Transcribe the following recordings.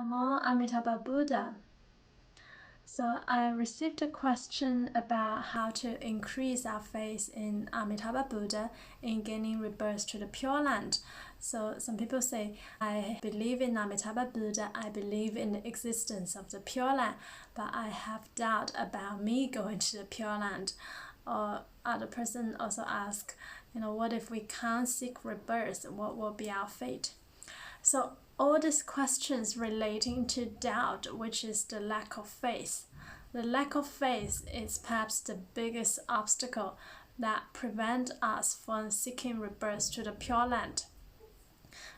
Namo Amitabha Buddha. So I received a question about how to increase our faith in Amitabha Buddha in gaining rebirth to the Pure Land. So some people say, I believe in Amitabha Buddha, I believe in the existence of the Pure Land, but I have doubt about me going to the Pure Land. Or other person also ask, what if we can't seek rebirth? What will be our fate? So all these questions relating to doubt, which is the lack of faith. The lack of faith is perhaps the biggest obstacle that prevents us from seeking rebirth to the Pure Land.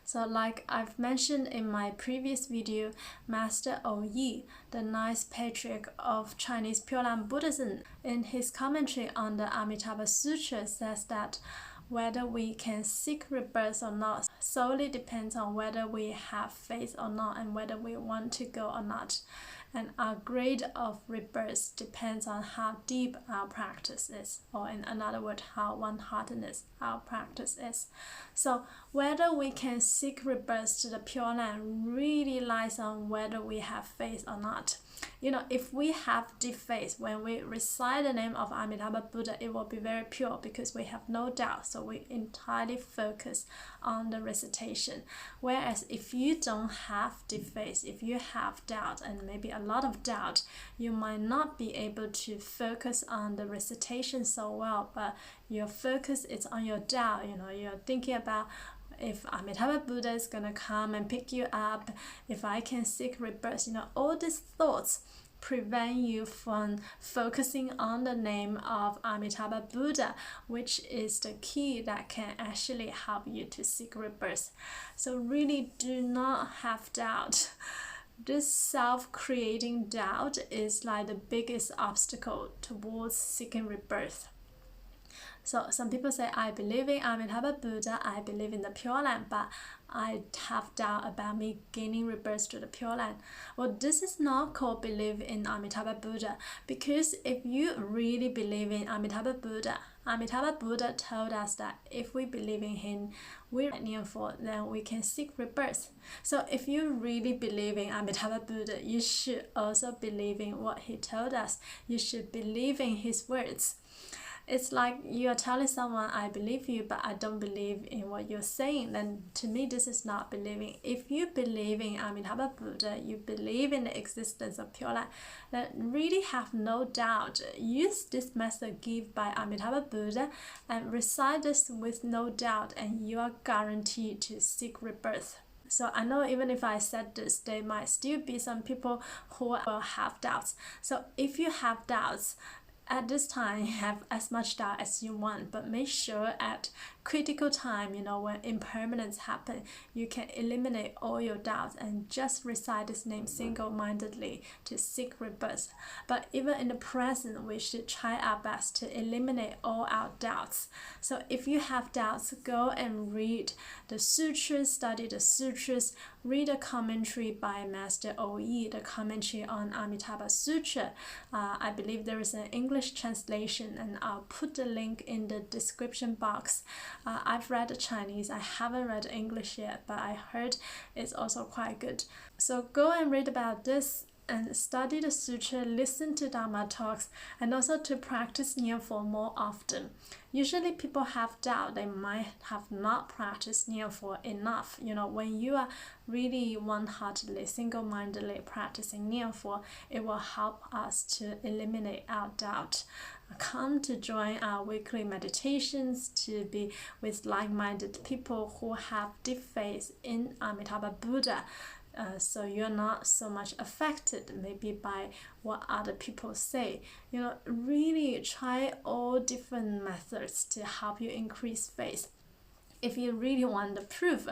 So like I've mentioned in my previous video, Master Yi, the ninth patriarch of Chinese Pure Land Buddhism, in his commentary on the Amitabha Sutra says that whether we can seek rebirth or not solely depends on whether we have faith or not and whether we want to go or not. And our grade of rebirth depends on how deep our practice is, or in another word, how one-heartedness our practice is. So whether we can seek rebirth to the Pure Land really lies on whether we have faith or not. If we have deep faith, when we recite the name of Amitabha Buddha, it will be very pure because we have no doubt. So we entirely focus on the recitation. Whereas if you don't have deep faith, if you have doubt and maybe a lot of doubt, you might not be able to focus on the recitation so well, but your focus is on your doubt. You're thinking about if Amitabha Buddha is going to come and pick you up, if I can seek rebirth, all these thoughts prevent you from focusing on the name of Amitabha Buddha, which is the key that can actually help you to seek rebirth. So really do not have doubt. This self-creating doubt is like the biggest obstacle towards seeking rebirth. So some people say, I believe in Amitabha Buddha, I believe in the Pure Land, but I have doubt about me gaining rebirth to the Pure Land. Well, this is not called believe in Amitabha Buddha, because if you really believe in Amitabha Buddha told us that if we believe in him, we're Nianfo, then we can seek rebirth. So if you really believe in Amitabha Buddha, you should also believe in what he told us. You should believe in his words. It's like you are telling someone, I believe you, but I don't believe in what you're saying. Then to me, this is not believing. If you believe in Amitabha Buddha, you believe in the existence of Pure Land, then really have no doubt. Use this method given by Amitabha Buddha and recite this with no doubt, and you are guaranteed to seek rebirth. So I know even if I said this, there might still be some people who will have doubts. So if you have doubts, at this time, have as much doubt as you want, but make sure at critical time, when impermanence happen, you can eliminate all your doubts and just recite this name single-mindedly to seek rebirth. But even in the present, we should try our best to eliminate all our doubts. So if you have doubts, go and read the sutras, study the sutras, read a commentary by Master Yi, the commentary on Amitabha Sutra. I believe there is an English translation, and I'll put the link in the description box. I've read the Chinese, I haven't read English yet, but I heard it's also quite good. So go and read about this and study the sutra, listen to Dharma talks, and also to practice Nianfo more often. Usually people have doubt, they might have not practiced Nianfo enough. When you are really one-heartedly, single-mindedly practicing Nianfo, it will help us to eliminate our doubt. Come to join our weekly meditations to be with like-minded people who have deep faith in Amitabha Buddha. So you're not so much affected maybe by what other people say. Really try all different methods to help you increase faith. If you really want the proof,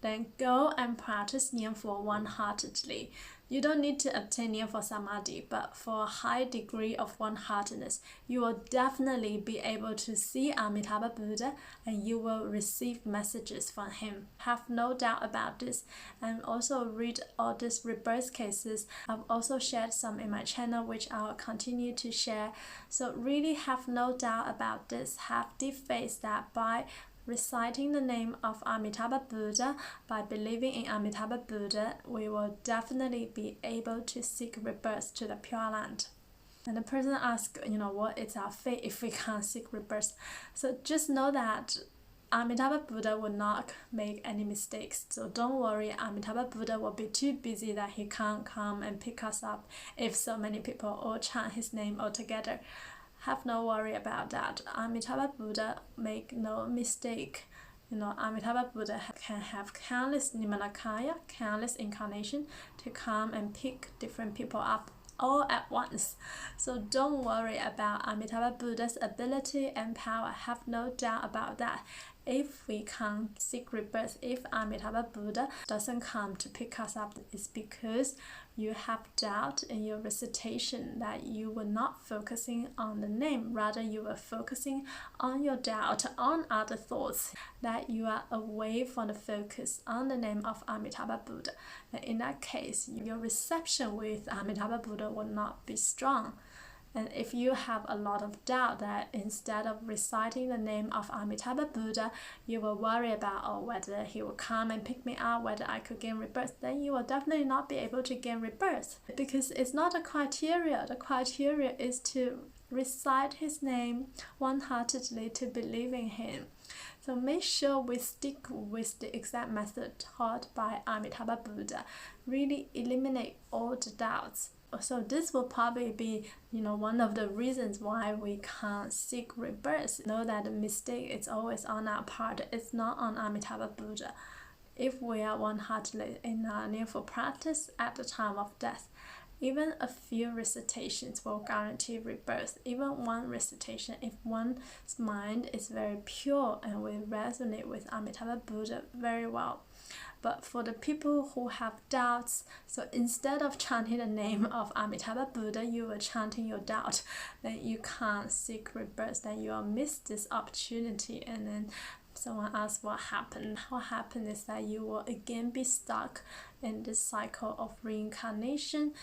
then go and practice Nianfo one-heartedly. You don't need to obtain Nianfo Samadhi, but for a high degree of one-heartedness, you will definitely be able to see Amitabha Buddha and you will receive messages from him. Have no doubt about this, and also read all these rebirth cases. I've also shared some in my channel, which I'll continue to share. So really have no doubt about this. Have deep faith that by reciting the name of Amitabha Buddha, by believing in Amitabha Buddha, we will definitely be able to seek rebirth to the Pure Land. And the person asks, what is our fate if we can't seek rebirth? So just know that Amitabha Buddha will not make any mistakes. So don't worry, Amitabha Buddha will be too busy that he can't come and pick us up if so many people all chant his name all together. Have no worry about that. Amitabha Buddha make no mistake. Amitabha Buddha can have countless Nimanakaya, countless incarnation to come and pick different people up all at once. So don't worry about Amitabha Buddha's ability and power. Have no doubt about that. If we can't seek rebirth, if Amitabha Buddha doesn't come to pick us up, it's because you have doubt in your recitation, that you were not focusing on the name, rather you were focusing on your doubt, on other thoughts, that you are away from the focus on the name of Amitabha Buddha. And in that case, your reception with Amitabha Buddha will not be strong. And if you have a lot of doubt, that instead of reciting the name of Amitabha Buddha, you will worry about whether he will come and pick me up, whether I could gain rebirth, then you will definitely not be able to gain rebirth, because it's not a criteria. The criteria is to recite his name one-heartedly, to believe in him. So make sure we stick with the exact method taught by Amitabha Buddha. Really eliminate all the doubts. So this will probably be, one of the reasons why we can't seek rebirth. Know that the mistake is always on our part. It's not on Amitabha Buddha. If we are one-heartedly in our Nianfo practice at the time of death, even a few recitations will guarantee rebirth. Even one recitation, if one's mind is very pure and will resonate with Amitabha Buddha very well. But for the people who have doubts, so instead of chanting the name of Amitabha Buddha, you were chanting your doubt, then you can't seek rebirth, then you will miss this opportunity. And then someone asks what happened. What happened is that you will again be stuck in this cycle of reincarnation.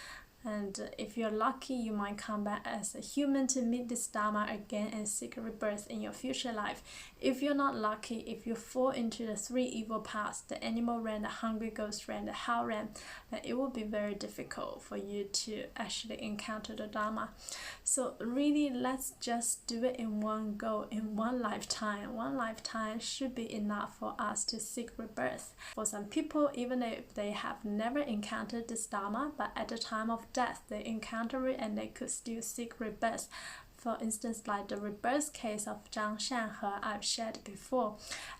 And if you're lucky, you might come back as a human to meet this Dharma again and seek rebirth in your future life. If you're not lucky, if you fall into the three evil paths, the animal realm, the hungry ghost realm, the hell realm, then it will be very difficult for you to actually encounter the Dharma. So really, let's just do it in one go, in one lifetime. One lifetime should be enough for us to seek rebirth. For some people, even if they have never encountered this Dharma, but at the time of death, they encounter it and they could still seek rebirth. For instance, like the rebirth case of Zhang Shanhe I've shared before.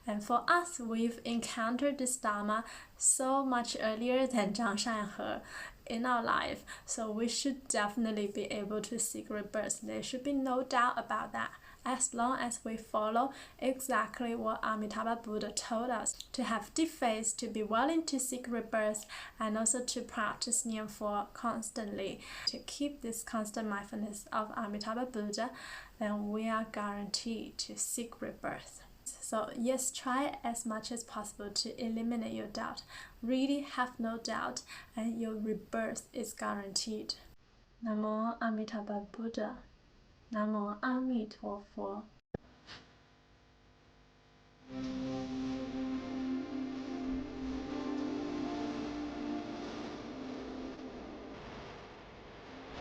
And for us, we've encountered this Dharma so much earlier than Zhang Shanhe in our life. So we should definitely be able to seek rebirth. There should be no doubt about that, as long as we follow exactly what Amitabha Buddha told us, to have deep faith, to be willing to seek rebirth, and also to practice Nianfo constantly, to keep this constant mindfulness of Amitabha Buddha, then we are guaranteed to seek rebirth. So yes, try as much as possible to eliminate your doubt. Really have no doubt, and your rebirth is guaranteed. Namo Amitabha Buddha. Namo Amitofo.